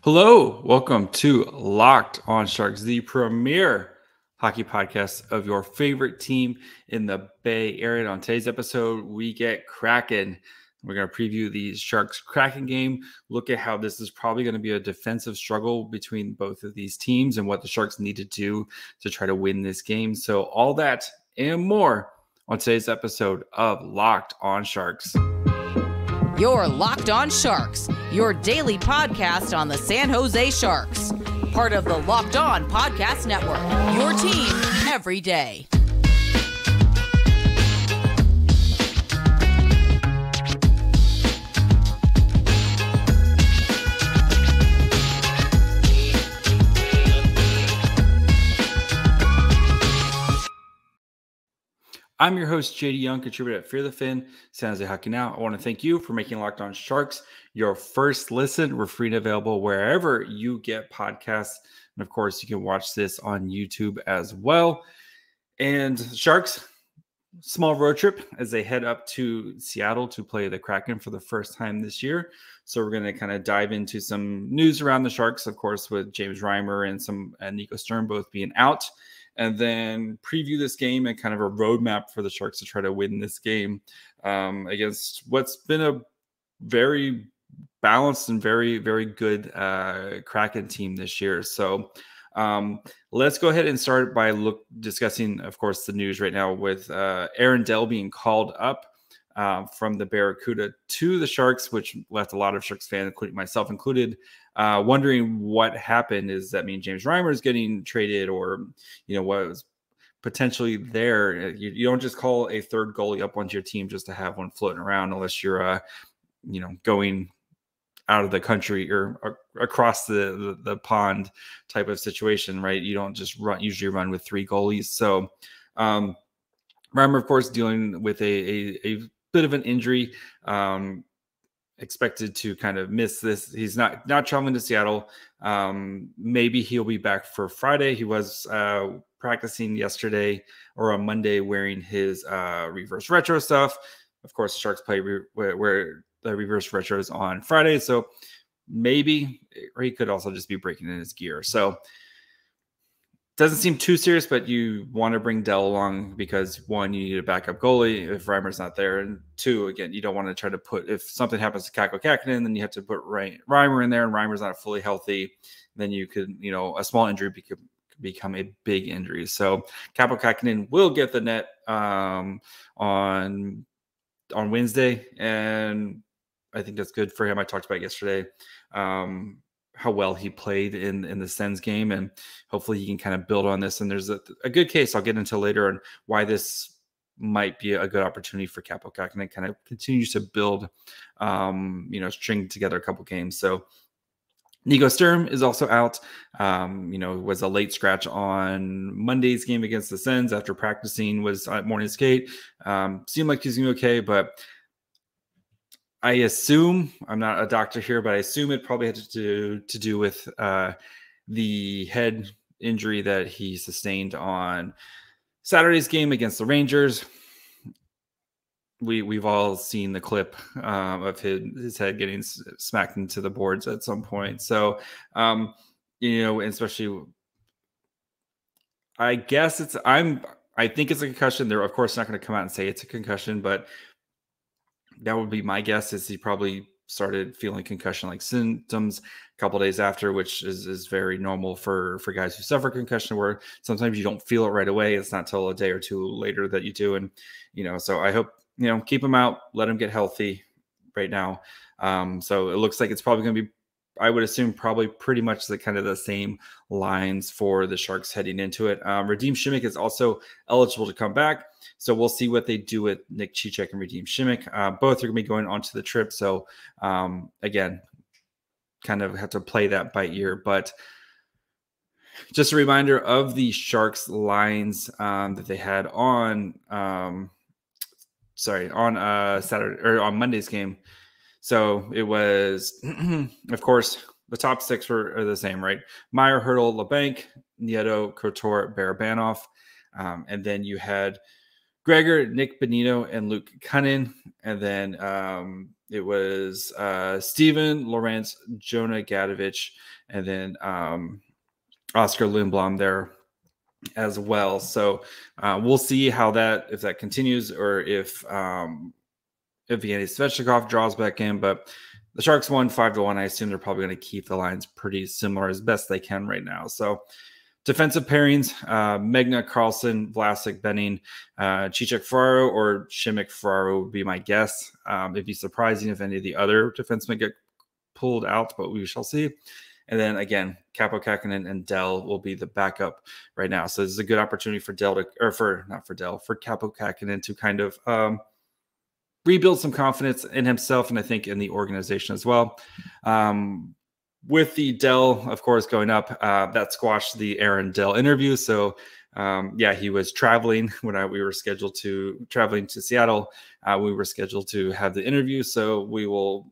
Hello, welcome to Locked on Sharks, the premier hockey podcast of your favorite team in the Bay Area. On today's episode, we get Kraken. We're going to preview the Sharks Kraken game, look at how this is probably going to be a defensive struggle between both of these teams and what the Sharks need to do to try to win this game. So all that and more on today's episode of Locked on Sharks. You're Locked on Sharks, your daily podcast on the San Jose Sharks. Part of the Locked On Podcast Network, your team every day. I'm your host, JD Young, contributor at Fear the Fin, San Jose Hockey Now. I want to thank you for making Locked on Sharks your first listen. We're free and available wherever you get podcasts. And of course, you can watch this on YouTube as well. And Sharks, small road trip as they head up to Seattle to play the Kraken for the first time this year. So we're going to kind of dive into some news around the Sharks, of course, with James Reimer and Nico Sturm both being out. And then preview this game and kind of a roadmap for the Sharks to try to win this game against what's been a very balanced and very, very good Kraken team this year. So let's go ahead and start by discussing, of course, the news right now with Aaron Dell being called up from the Barracuda to the Sharks, which left a lot of Sharks fans, including myself included, wondering what happened. Does that mean James Reimer is getting traded, or what was potentially there? You don't just call a third goalie up onto your team just to have one floating around, unless you're going out of the country or across the pond type of situation, right? You don't just usually run with three goalies. So Reimer, of course, dealing with a bit of an injury, expected to kind of miss this. He's not traveling to Seattle. Maybe he'll be back for Friday. He was practicing yesterday or on Monday wearing his reverse retro stuff. Of course, the Sharks play where the reverse retros on Friday. So maybe, or he could also just be breaking in his gear. So doesn't seem too serious, but you want to bring Dell along because, one, you need a backup goalie if Reimer's not there. And two, again, you don't want to try to if something happens to Kaapo Kahkonen, then you have to put Reimer in there and Reimer's not fully healthy. Then you could, a small injury could become a big injury. So Kaapo Kahkonen will get the net on Wednesday. And I think that's good for him. I talked about it yesterday. How well he played in the Sens game, and hopefully he can kind of build on this. And there's a good case I'll get into later on why this might be a good opportunity for Kaapo Kahkonen. Kind of continues to build, string together a couple games. So Nico Sturm is also out. Was a late scratch on Monday's game against the Sens after practicing, was at morning skate. Seemed like he's doing okay, but I assume, I'm not a doctor here, but I assume it probably had to do with the head injury that he sustained on Saturday's game against the Rangers. We've all seen the clip of his head getting smacked into the boards at some point. So, especially, I guess I think it's a concussion. They're of course not going to come out and say it's a concussion, but that would be my guess, is he probably started feeling concussion-like symptoms a couple days after, which is very normal for guys who suffer concussion, where sometimes you don't feel it right away. It's not till a day or two later that you do. And, so I hope, keep him out, let him get healthy right now. So it looks like it's probably going to be, I would assume, probably pretty much the same lines for the Sharks heading into it. Radim Simek is also eligible to come back. So we'll see what they do with Nick Cicek and Radim Simek. Both are going to be going onto the trip. So again, kind of have to play that by ear. But just a reminder of the Sharks lines that they had on Saturday or on Monday's game. So it was, of course, the top six are the same, right? Meyer, Hurdle, LeBanc, Nieto, Couture, Barabanov. And then you had Gregor, Nick Bonino, and Luke Cunnin. And then it was Steven, Lawrence, Jonah Gadovich, and then Oscar Lindblom there as well. So we'll see how if that continues, or if Evgeny Svechnikov draws back in. But the Sharks won 5-1. I assume they're probably going to keep the lines pretty similar as best they can right now. So defensive pairings, Megna, Carlson, Vlasic, Benning, Cicek, Ferraro, or Simek, Ferraro would be my guess. It'd be surprising if any of the other defensemen get pulled out, but we shall see. And then again, Kaapo Kahkonen and Dell will be the backup right now. So this is a good opportunity for for Kaapo Kahkonen to kind of rebuild some confidence in himself, and I think in the organization as well. With the Dell, of course, going up, that squashed the Aaron Dell interview. So he was traveling when we were scheduled to traveling to Seattle. We were scheduled to have the interview, so we will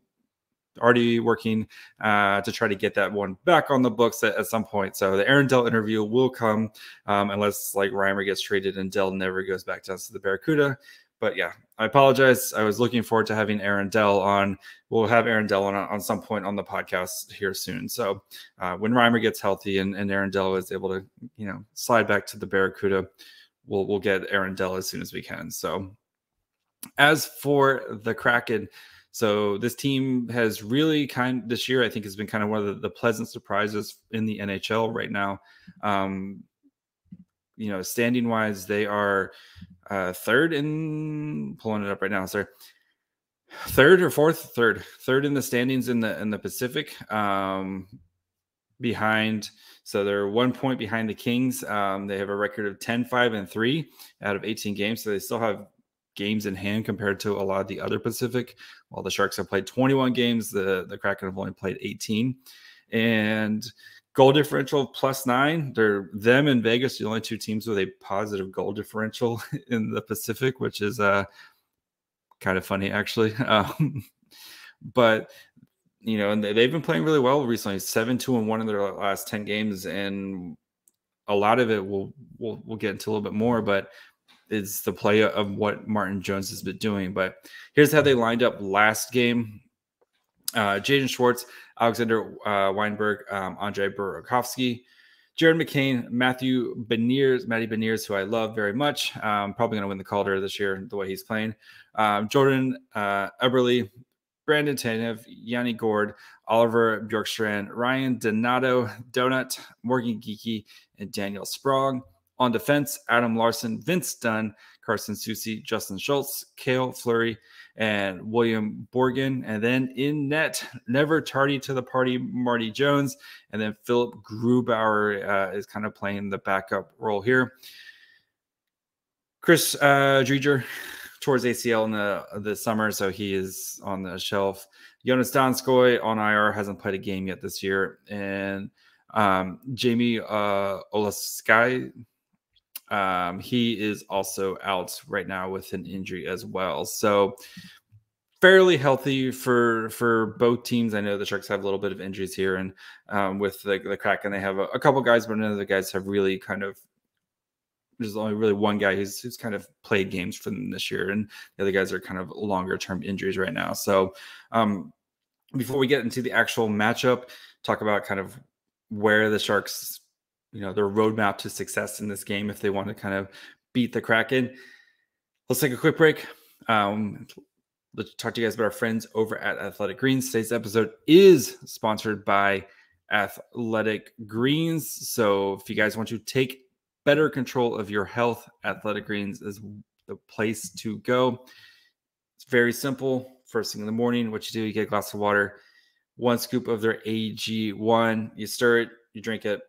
already working to try to get that one back on the books at some point. So the Aaron Dell interview will come unless like Reimer gets traded and Dell never goes back down to the Barracuda. But yeah, I apologize. I was looking forward to having Aaron Dell on. We'll have Aaron Dell on some point on the podcast here soon. So when Reimer gets healthy and Aaron Dell is able to, slide back to the Barracuda, we'll get Aaron Dell as soon as we can. So as for the Kraken, so this team has really this year, I think, has been kind of one of the pleasant surprises in the NHL right now. Standing wise, they are third in, pulling it up right now. Sorry. Third in the standings in the Pacific, behind. So they're 1 point behind the Kings. They have a record of 10-5-3 out of 18 games. So they still have games in hand compared to a lot of the other Pacific. While the Sharks have played 21 games, the Kraken have only played 18. And goal differential +9. They're them and Vegas, the only two teams with a positive goal differential in the Pacific, which is kind of funny actually. But and they've been playing really well recently. 7-2-1 in their last 10 games, and a lot of it we'll get into a little bit more, but it's the play of what Martin Jones has been doing. But here's how they lined up last game. Jaden Schwartz, Alexander Weinberg, Andrei Burakovsky, Jared McCain, Matty Beniers, who I love very much. Probably going to win the Calder this year, the way he's playing. Jordan Eberle, Brandon Tanev, Yanni Gord, Oliver Bjorkstrand, Ryan Donato, Donut, Morgan Geeky, and Daniel Sprong. On defense, Adam Larson, Vince Dunn, Carson Soucy, Justin Schultz, Cale Fleury, and William Borgen. And then in net, never tardy to the party, Marty Jones. And then Philip Grubauer is kind of playing the backup role here. Chris Drieger towards ACL in the summer, so he is on the shelf. Jonas Donskoy on IR, hasn't played a game yet this year. And Jamie Olaskay, he is also out right now with an injury as well. So fairly healthy for both teams. I know the Sharks have a little bit of injuries here, and with the Kraken, they have a couple guys, but none of the guys have really there's only really one guy who's kind of played games for them this year, and the other guys are kind of longer term injuries right now. So before we get into the actual matchup, talk about kind of where the Sharks, their roadmap to success in this game if they want to kind of beat the Kraken. Let's take a quick break. Let's talk to you guys about our friends over at Athletic Greens. Today's episode is sponsored by Athletic Greens. So if you guys want to take better control of your health, Athletic Greens is the place to go. It's very simple. First thing in the morning, what you do, you get a glass of water, 1 scoop of their AG1, you stir it, you drink it,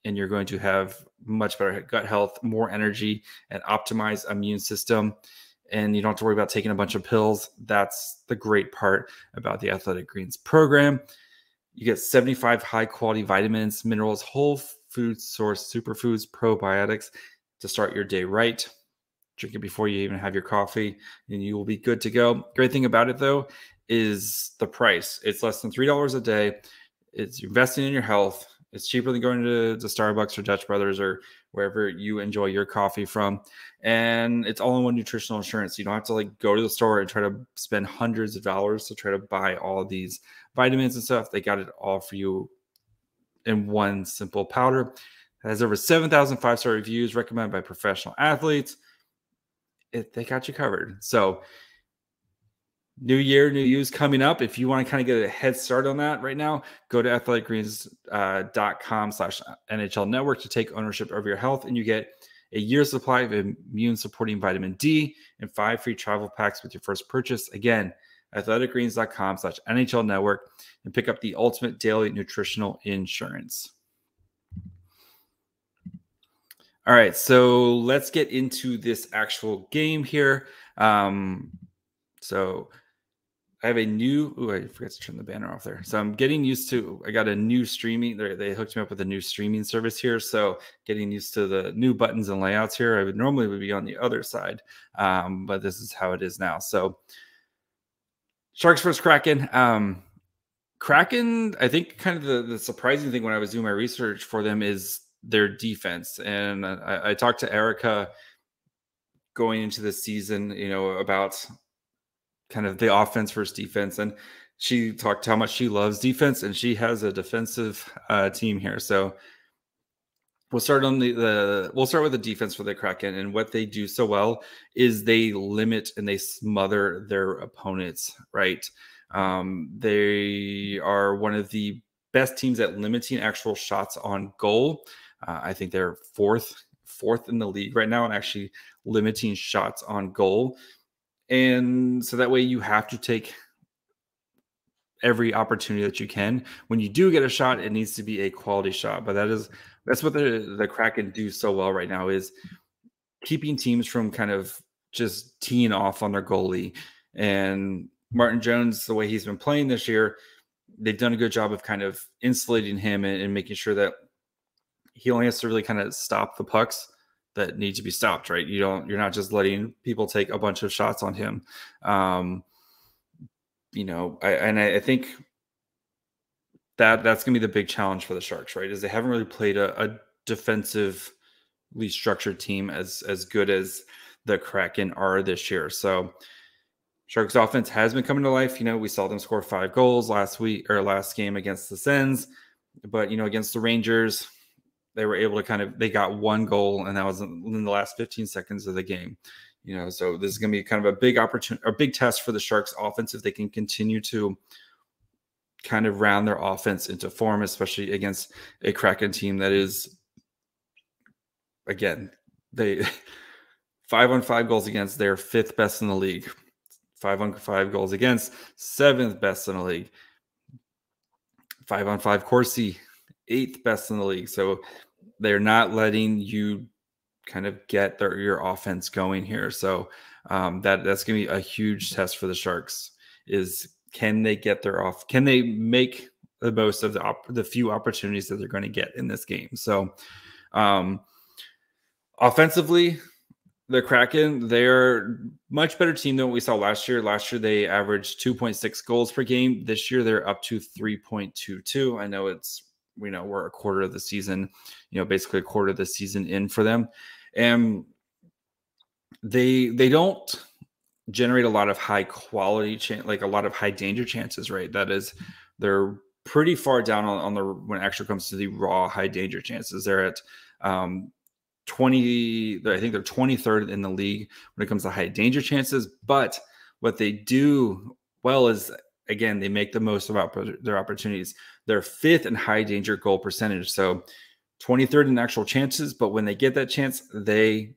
and you're going to have much better gut health, more energy, and optimized immune system. And you don't have to worry about taking a bunch of pills. That's the great part about the Athletic Greens program. You get 75 high-quality vitamins, minerals, whole food source, superfoods, probiotics to start your day right. Drink it before you even have your coffee, and you will be good to go. Great thing about it, though, is the price. It's less than $3 a day. It's investing in your health. It's cheaper than going to Starbucks or Dutch Brothers or wherever you enjoy your coffee from. And it's all-in-one nutritional insurance. You don't have to like go to the store and try to spend hundreds of dollars to try to buy all of these vitamins and stuff. They got it all for you in one simple powder. It has over 7,000 5-star reviews, recommended by professional athletes. They got you covered. So new year, new use coming up. If you want to kind of get a head start on that right now, go to athleticgreens.com/NHL network to take ownership over your health. And you get a year's supply of immune supporting vitamin D and 5 free travel packs with your first purchase. Again, athleticgreens.com/NHL network and pick up the ultimate daily nutritional insurance. All right, so let's get into this actual game here. So I have a new, I forgot to turn the banner off there. So I'm getting used to, I got a new streaming, they hooked me up with a new streaming service here. So getting used to the new buttons and layouts here. I would normally be on the other side, but this is how it is now. So Sharks versus Kraken. Kraken, I think kind of the surprising thing when I was doing my research for them is their defense. And I talked to Erica going into the season, about kind of the offense versus defense. And she talked how much she loves defense, and she has a defensive team here. So we'll start on we'll start with the defense for the Kraken. And what they do so well is they limit and they smother their opponents, right? They are one of the best teams at limiting actual shots on goal. I think they're fourth in the league right now and actually limiting shots on goal. And so that way you have to take every opportunity that you can. When you do get a shot, it needs to be a quality shot. But that's what the Kraken do so well right now, is keeping teams from kind of just teeing off on their goalie. And Martin Jones, the way he's been playing this year, they've done a good job of kind of insulating him and making sure that he only has to really kind of stop the pucks that need to be stopped, right? You're not just letting people take a bunch of shots on him. I think that's going to be the big challenge for the Sharks, right? Is they haven't really played a defensively structured team as good as the Kraken are this year. So Sharks offense has been coming to life. We saw them score 5 goals last game against the Sens, but against the Rangers, they were able to they got 1 goal, and that was in the last 15 seconds of the game. So this is going to be kind of a big opportunity, a big test for the Sharks offense if they can continue to kind of round their offense into form, especially against a Kraken team that is, again, they 5-on-5 goals against, they're 5th best in the league. 5-on-5 goals against, 7th best in the league. 5-on-5 Corsi, 8th best in the league. So they're not letting you kind of get your offense going here. So that's going to be a huge test for the Sharks, is can they make the most of the few opportunities that they're going to get in this game. So offensively, the Kraken, they're much better team than what we saw last year. Last year, they averaged 2.6 goals per game. This year, they're up to 3.22. I know we're a quarter of the season, basically a quarter of the season in for them. And they don't generate a lot of high quality, like a lot of high danger chances, right? That is, they're pretty far down on when it actually comes to the raw high danger chances. They're at 20, I think they're 23rd in the league when it comes to high danger chances. But what they do well is, again, they make the most of their opportunities. They're 5th in high danger goal percentage. So 23rd in actual chances, but when they get that chance, they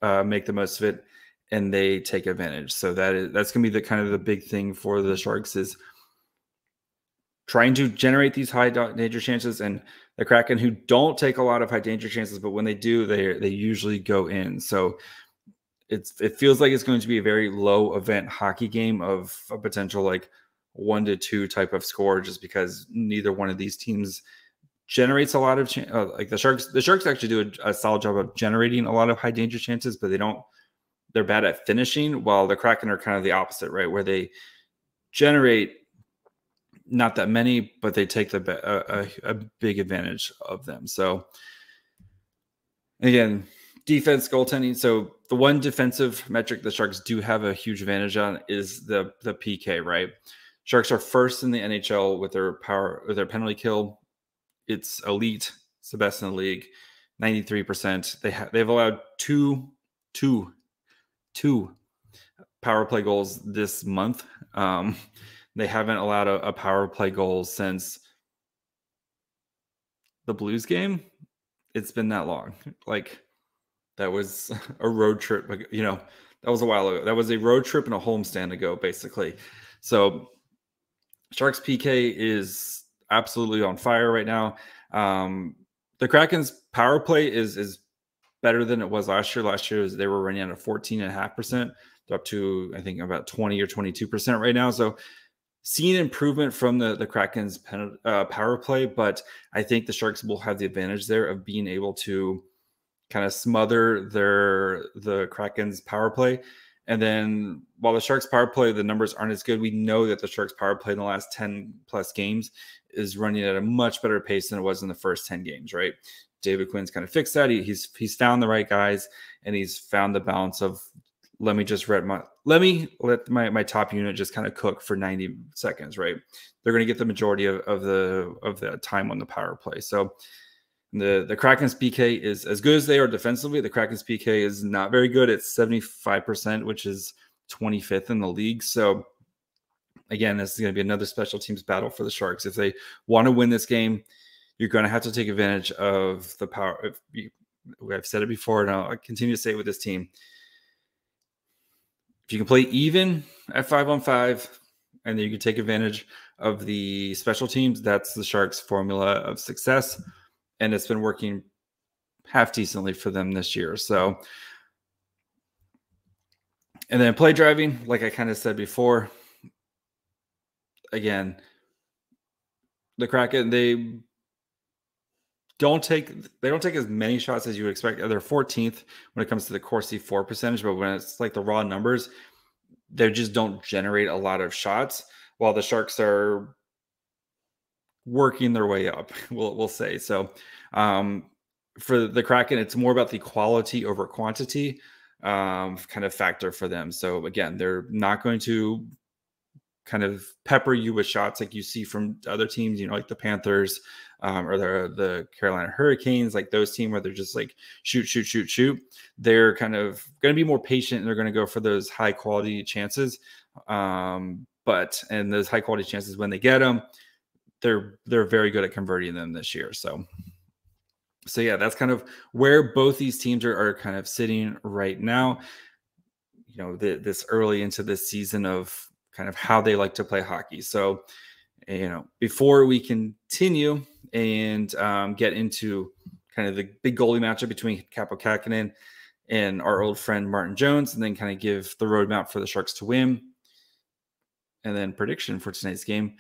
make the most of it and they take advantage. So that's going to be the kind of the big thing for the Sharks, is trying to generate these high danger chances. And the Kraken, who don't take a lot of high danger chances, but when they do, they usually go in. So it feels like it's going to be a very low event hockey game of a potential like 1-2 type of score, just because neither one of these teams generates a lot of like the Sharks actually do a solid job of generating a lot of high danger chances, but they're bad at finishing, while the Kraken are kind of the opposite, right? Where they generate not that many, but they take a big advantage of them. So Again, defense, goaltending. So the one defensive metric the Sharks do have a huge advantage on is the PK, right? Sharks are first in the NHL with their penalty kill. It's elite. It's the best in the league. 93%. They've allowed two power play goals this month. They haven't allowed a power play goal since the Blues game. It's been that long. Like, that was a road trip. That was a while ago. That was a road trip and a homestand ago, basically. So Sharks PK is absolutely on fire right now. The Kraken's power play is better than it was last year. Last year they were running at a 14.5%. They're up to, I think, about 20 or 22% right now. So seeing improvement from the Kraken's power play, but I think the Sharks will have the advantage there of being able to kind of smother the Kraken's power play. And then while the Sharks power play, the numbers aren't as good, we know that the Sharks power play in the last 10 plus games is running at a much better pace than it was in the first 10 games, right? David Quinn's kind of fixed that. He's found the right guys, and he's found the balance of let me let my top unit just kind of cook for 90 seconds, right? They're going to get the majority of the time on the power play. So the Kraken's PK is as good as they are defensively. The Kraken's PK is not very good. It's 75%, which is 25th in the league. So again, this is going to be another special teams battle for the Sharks. If they want to win this game, you're going to have to take advantage of the power. I've said it before, and I'll continue to say it with this team. If you can play even at 5-on-5, and then you can take advantage of the special teams, that's the Sharks' formula of success. And it's been working half decently for them this year. So, and then play driving, like I kind of said before, again, the Kraken, they don't take as many shots as you would expect. They're 14th when it comes to the Corsi for percentage, but when it's like the raw numbers, they just don't generate a lot of shots, while the Sharks are working their way up, we'll say. So for the Kraken, it's more about the quality over quantity kind of factor for them. So again, they're not going to kind of pepper you with shots like you see from other teams, like the Panthers or the Carolina Hurricanes, like those teams where they're just like shoot. They're kind of going to be more patient, and they're going to go for those high quality chances. And those high quality chances, when they get them, they're very good at converting them this year. So yeah, that's kind of where both these teams are kind of sitting right now. This early into this season of kind of how they like to play hockey. So, before we continue and get into kind of the big goalie matchup between Kaapo Kahkonen and our old friend Martin Jones, and then kind of give the roadmap for the Sharks to win, and then prediction for tonight's game,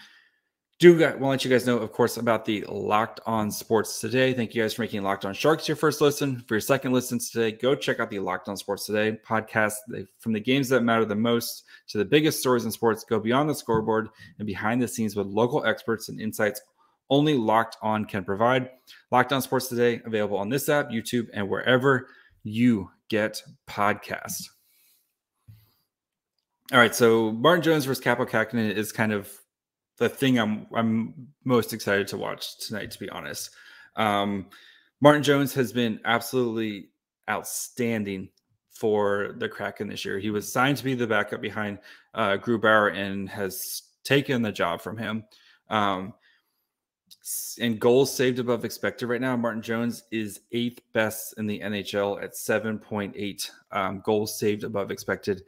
want to let you guys know, of course, about the Locked On Sports Today. Thank you guys for making Locked On Sharks your first listen. For your second listens today, go check out the Locked On Sports Today podcast. From the games that matter the most to the biggest stories in sports, go beyond the scoreboard and behind the scenes with local experts and insights only Locked On can provide. Locked On Sports Today, available on this app, YouTube, and wherever you get podcasts. All right, so Martin Jones versus Kaapo Kahkonen is kind of the thing I'm most excited to watch tonight, to be honest. Martin Jones has been absolutely outstanding for the Kraken this year. He was signed to be the backup behind Grubauer and has taken the job from him. And goals saved above expected right now, Martin Jones is 8th best in the NHL at 7.8 goals saved above expected.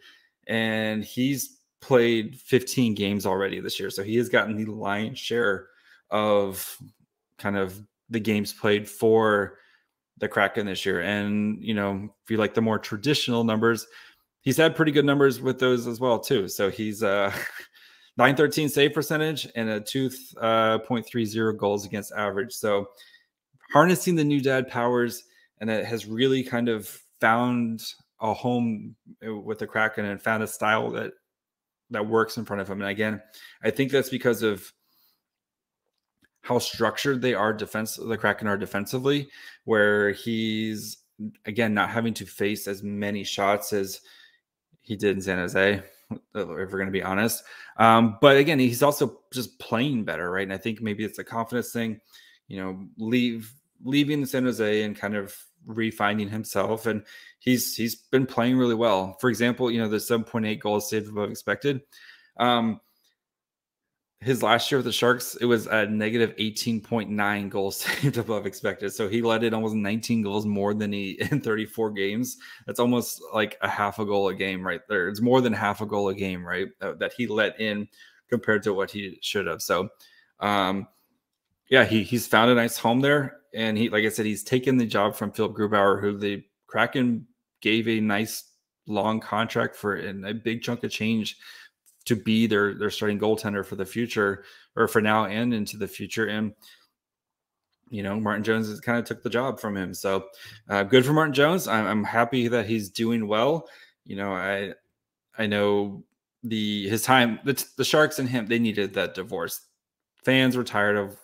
And he's played 15 games already this year. So he has gotten the lion's share of kind of the games played for the Kraken this year. And, if you like the more traditional numbers, he's had pretty good numbers with those as well, too. So he's .913 save percentage and a 2.30 goals against average. So harnessing the new dad powers, and it has really kind of found a home with the Kraken and found a style that works in front of him. And again, I think that's because of how structured they are the Kraken are defensively, where he's again, not having to face as many shots as he did in San Jose, if we're going to be honest. But again, he's also just playing better, right? And I think maybe it's a confidence thing, leaving San Jose and kind of refinding himself. And he's been playing really well. For example, the 7.8 goals saved above expected. His last year with the Sharks, it was a negative 18.9 goals saved above expected. So he let in almost 19 goals more than he in 34 games. That's almost like a half a goal a game right there. It's more than half a goal a game, right? That he let in compared to what he should have. So, he's found a nice home there. And he, like I said, he's taken the job from Philip Grubauer, who the Kraken gave a nice long contract for and a big chunk of change to be their starting goaltender for the future, or for now and into the future. And, Martin Jones has kind of took the job from him. So good for Martin Jones. I'm happy that he's doing well. I know his time, the Sharks and him, they needed that divorce. Fans were tired of,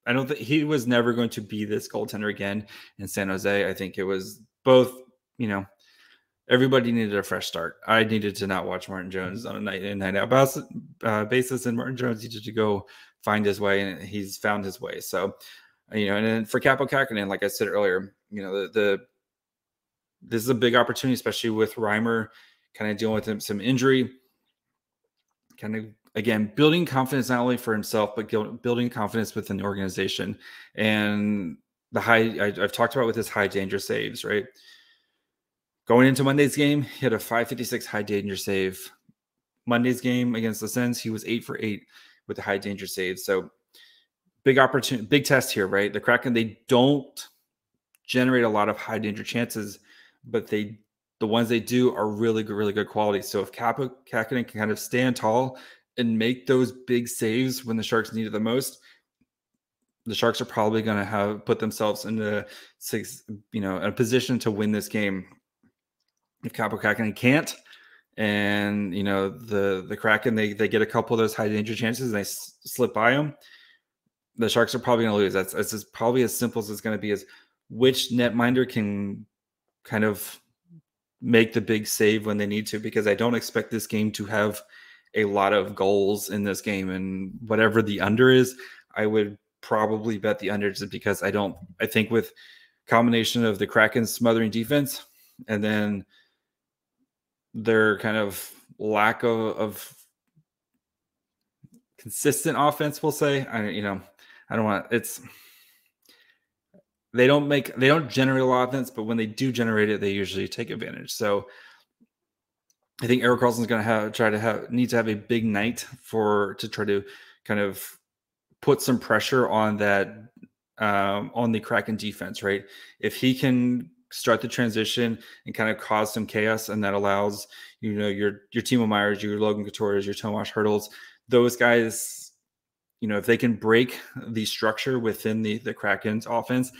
I don't think he was never going to be this goaltender again in San Jose. I think it was both, everybody needed a fresh start. I needed to not watch Martin Jones on a night in, night out basis, and Martin Jones needed to go find his way, and he's found his way. So, and then for Kaapo Kahkonen, like I said earlier, this is a big opportunity, especially with Reimer kind of dealing with some injury, kind of, again, building confidence not only for himself, but building confidence within the organization. And I've talked about with his high danger saves, right? Going into Monday's game, he had a .556 high danger save. Monday's game against the Sens, he was 8 for 8 with the high danger save. So big opportunity, big test here, right? The Kraken, they don't generate a lot of high danger chances, but the ones they do are really good quality. So if Kaapo Kahkonen can kind of stand tall and make those big saves when the Sharks need it the most, the Sharks are probably going to put themselves into a position to win this game. If Kaapo Kahkonen can't, and the Kraken, they get a couple of those high danger chances and they slip by them, the Sharks are probably going to lose. That's probably as simple as it's going to be, is which netminder can kind of make the big save when they need to, because I don't expect this game to have a lot of goals in this game, and whatever the under is, I would probably bet the under, just because I think with combination of the Kraken's smothering defense and then their kind of lack of consistent offense, we'll say, they don't generate a lot of offense, but when they do generate it, they usually take advantage. So I think Erik Karlsson's going to need to have a big night to try to kind of put some pressure on that, on the Kraken defense, right? If he can start the transition and kind of cause some chaos, and that allows, your Timo Meyers, your Logan Coutures, your Tomas Hertls, those guys, if they can break the structure within the Kraken's offense,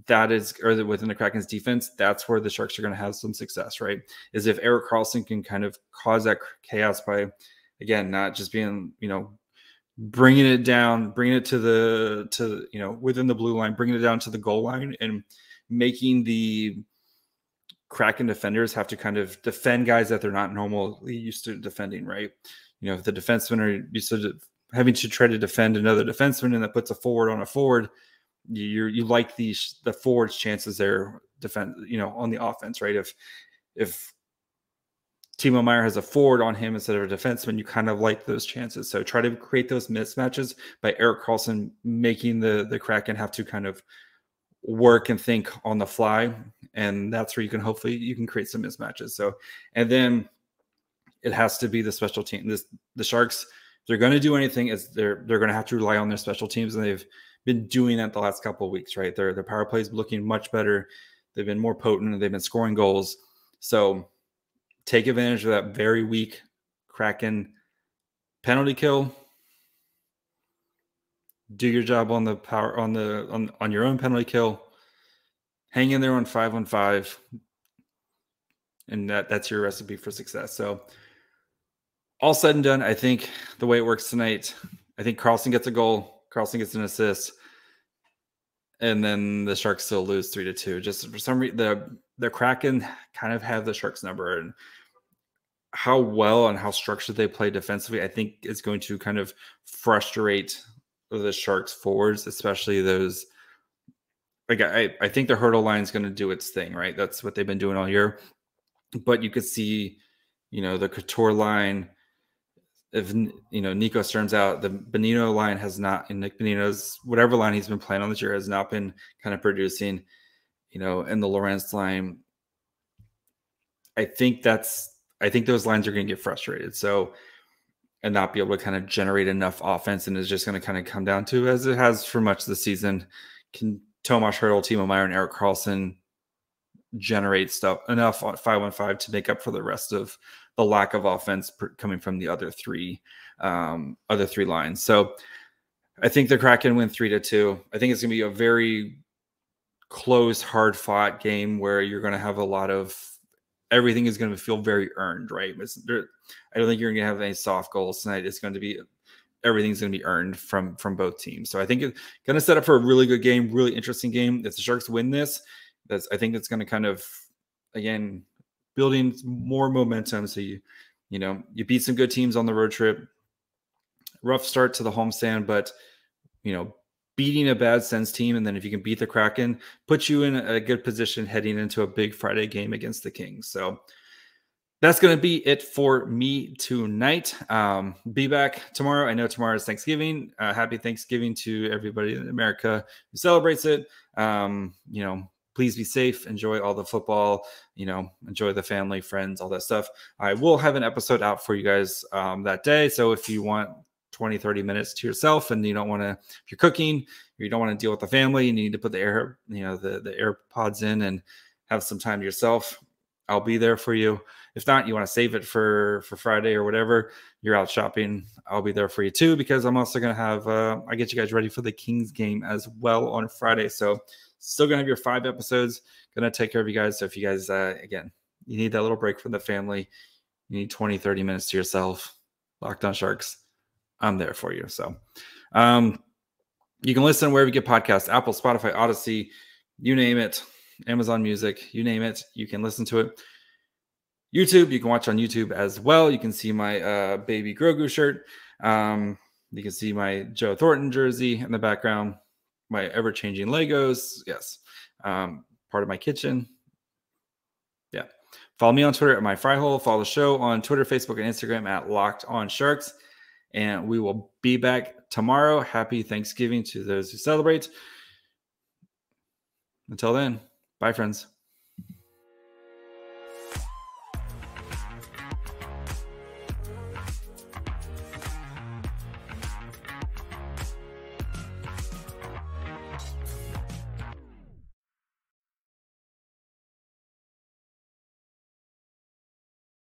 within the Kraken's defense, that's where the Sharks are going to have some success, right? Is if Erik Karlsson can kind of cause that chaos by, again, not just being, bringing it down, bringing it to within the blue line, bringing it down to the goal line, and making the Kraken defenders have to kind of defend guys that they're not normally used to defending, right? If the defensemen are used to having to try to defend another defenseman, and that puts a forward on a forward, you like the forward's chances there on the offense, right? If Timo Meier has a forward on him instead of a defenseman, you kind of like those chances. So try to create those mismatches by Erik Karlsson, making the Kraken have to kind of work and think on the fly, and that's where you can create some mismatches. So, and then it has to be the special team. The Sharks, if they're going to do anything, is they're going to have to rely on their special teams, and they've been doing that the last couple of weeks, right? Their power play is looking much better. They've been more potent, and they've been scoring goals. So take advantage of that very weak Kraken penalty kill. Do your job on the power on your own penalty kill. Hang in there on 5-on-5, and that's your recipe for success. So all said and done, I think the way it works tonight, I think Karlsson gets a goal, Karlsson gets an assist, and then the Sharks still lose 3-2. Just for some reason, the Kraken kind of have the Sharks number, and how well and how structured they play defensively, I think is going to kind of frustrate the Sharks forwards, especially those. Like I think the hurdle line is going to do its thing, right? That's what they've been doing all year. But you could see, the Couture line. If Nico Sturm's out, the Bonino line has not, and Nick Bonino's whatever line he's been playing on this year has not been kind of producing. And the Lorentz line, I think those lines are going to get frustrated. So, and not be able to kind of generate enough offense, and is just going to kind of come down to, as it has for much of the season, can Tomas Hertl, Timo Meier, and Erik Karlsson generate stuff enough on 5-on-5 to make up for the rest of the lack of offense coming from the other three lines. So I think the Kraken win 3-2. I think it's going to be a very close, hard fought game where you're going to have a lot of, everything is going to feel very earned, right? I don't think you're going to have any soft goals tonight. It's going to be, everything's going to be earned from both teams. So I think it's going to set up for a really good game, really interesting game. If the Sharks win this, I think it's going to kind of, again, building more momentum. So you beat some good teams on the road trip. Rough start to the homestand, but beating a bad Sens team, and then if you can beat the Kraken, puts you in a good position heading into a big Friday game against the Kings. So that's going to be it for me tonight. Be back tomorrow. I know tomorrow is Thanksgiving. Happy Thanksgiving to everybody in America who celebrates it. Please be safe. Enjoy all the football. Enjoy the family, friends, all that stuff. I will have an episode out for you guys that day. So if you want 20, 30 minutes to yourself, and you don't want to, if you're cooking, or you don't want to deal with the family, you need to put the AirPods in and have some time to yourself, I'll be there for you. If not, you want to save it for Friday or whatever, you're out shopping, I'll be there for you too, because I'm also going to have, I get you guys ready for the Kings game as well on Friday. So still going to have your 5 episodes, going to take care of you guys. So if you guys, again, you need that little break from the family, you need 20, 30 minutes to yourself, Locked On Sharks, I'm there for you. So you can listen wherever you get podcasts, Apple, Spotify, Odyssey, you name it, Amazon Music, you name it, you can listen to it. YouTube, you can watch on YouTube as well. You can see my baby Grogu shirt. You can see my Joe Thornton jersey in the background, my ever-changing Legos. Yes. Part of my kitchen. Yeah. Follow me on Twitter at my fry hole. Follow the show on Twitter, Facebook, and Instagram at Locked On Sharks. And we will be back tomorrow. Happy Thanksgiving to those who celebrate. Until then, bye, friends.